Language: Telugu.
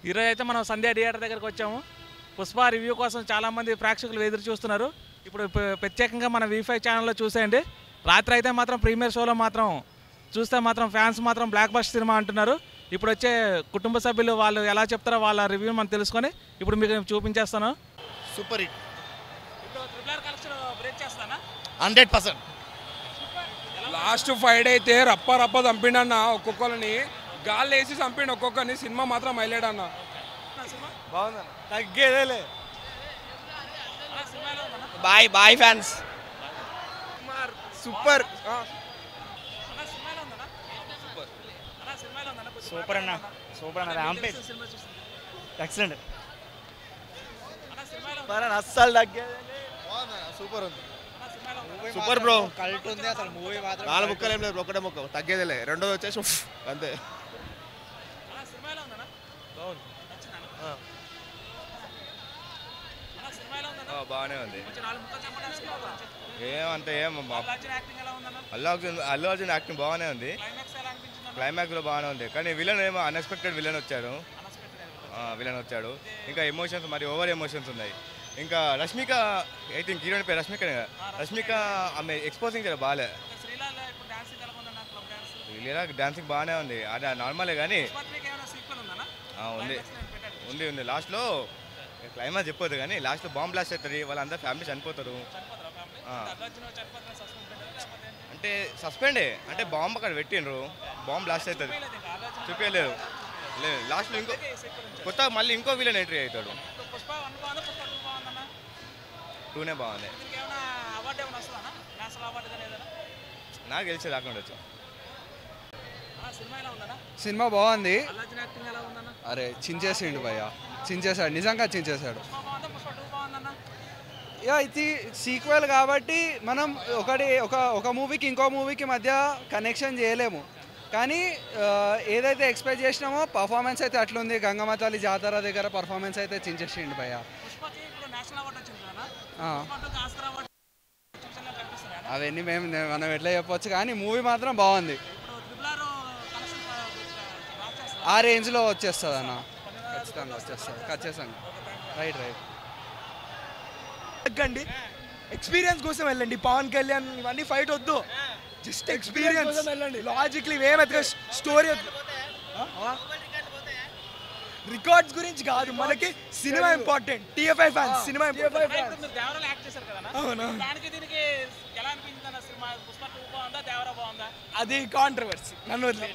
ఈరోజు అయితే మనం సంధ్య థియేటర్ దగ్గరికి వచ్చాము. పుష్ప రివ్యూ కోసం చాలామంది ప్రేక్షకులు ఎదురు చూస్తున్నారు. ఇప్పుడు ప్రత్యేకంగా మన V5 ఛానల్లో చూసేయండి. రాత్రి అయితే మాత్రం ప్రీమియర్ షోలో మాత్రం చూస్తే మాత్రం ఫ్యాన్స్ మాత్రం బ్లాక్ బస్టర్ సినిమా అంటున్నారు. ఇప్పుడు వచ్చే కుటుంబ సభ్యులు వాళ్ళు ఎలా చెప్తారో వాళ్ళ రివ్యూ మనం తెలుసుకొని ఇప్పుడు మీకు చూపించేస్తాను. Super hit. ఇప్పుడు ట్రిపుల్ కలెక్షన్ బ్రేక్ చేస్తానా 100%. లాస్ట్ 5 డే అయితే రప్ప రప్ప చంపిండన్న ఒక్కొక్కరిని గాలి వేసి చంపిండు ఒక్కొక్కరిని. సినిమా మాత్రం హైలైట్ అన్న. బాగుందన్న. తగ్గేదేలే. Bye bye fans. Super. Super అన్న, సూపర్ అన్న. Rampage excellent. అస్సలు తగ్గేదేలే. సూపర్ ఉంది. Super bro. కల్ట్ ఉంది అసలు మూవీ మాత్రం. 4 ముక్కలు ఏం లేదు, ఒకటే ముక్క తగ్గేదేలే. రెండోది వచ్చేసి అంతే. బాగానే ఉంది. ఏమంటే అల్లు అర్జున్ యాక్టింగ్ బాగానే ఉంది. క్లైమాక్స్లో బాగానే ఉంది, కానీ విలన్ ఏమో అన్ఎక్స్పెక్టెడ్ విలన్ వచ్చాడు. ఇంకా ఎమోషన్స్ మరి ఓవర్ ఎమోషన్స్ ఉన్నాయి. ఇంకా రష్మిక, ఐ థింక్ హీరోయిన్ పేరు రష్మిక ఆమె ఎక్స్పోజింగ్ చాలా బాగాలే. లీలా డాన్సింగ్ బాగానే ఉంది, అది నార్మలే కానీ ఉంది. లాస్ట్లో క్లైమాక్స్ చెప్పొద్దు కానీ లాస్ట్లో బాంబ్ బ్లాస్ట్ అవుతుంది, వాళ్ళందరూ ఫ్యామిలీ చనిపోతారు. అంటే సస్పెండే, అంటే బాంబ్ అక్కడ పెట్టిండ్రు, బాంబ్ బ్లాస్ట్ అవుతుంది, చూపించలేదు. లేదు లాస్ట్లో ఇంకో కొత్త మళ్ళీ ఇంకో విలన్ ఎంట్రీ అవుతాడు. 2నే బాగుంది. నాకు తెలిసి రాకుండా వచ్చా. సినిమా బాగుంది. అరే చించేసిండు భయ్య, చించేశాడు, నిజంగా చించేశాడు. ఇది సీక్వెల్ కాబట్టి మనం ఒక మూవీకి ఇంకో మూవీకి మధ్య కనెక్షన్ చేయలేము, కానీ ఏదైతే ఎక్స్పెక్ట్ చేసినామో పర్ఫార్మెన్స్ అయితే అట్లుంది. గంగమ్మ తల్లి జాతర దగ్గర పర్ఫార్మెన్స్ అయితే చించేసిండు భయ్య. అవన్నీ మనం ఎట్లా చెప్పొచ్చు, కానీ మూవీ మాత్రం బాగుంది. ఆ రేంజ్లో వచ్చేస్తుంది అన్న, ఖచ్చితంగా వచ్చేస్తుంది, ఖచ్చితంగా. రైట్. తగ్గండి, ఎక్స్పీరియన్స్ కోసం వెళ్ళండి. పవన్ కళ్యాణ్ ఇవన్నీ ఫైట్ వద్దు, జస్ట్ ఎక్స్పీరియన్స్ వెళ్ళండి. లాజిక్లీ ఏమైతే స్టోరీ రికార్డ్స్ గురించి కాదు, మనకి cinema important. TFI fans cinema అది కాంట్రవర్సీ, నన్ను వదిలే.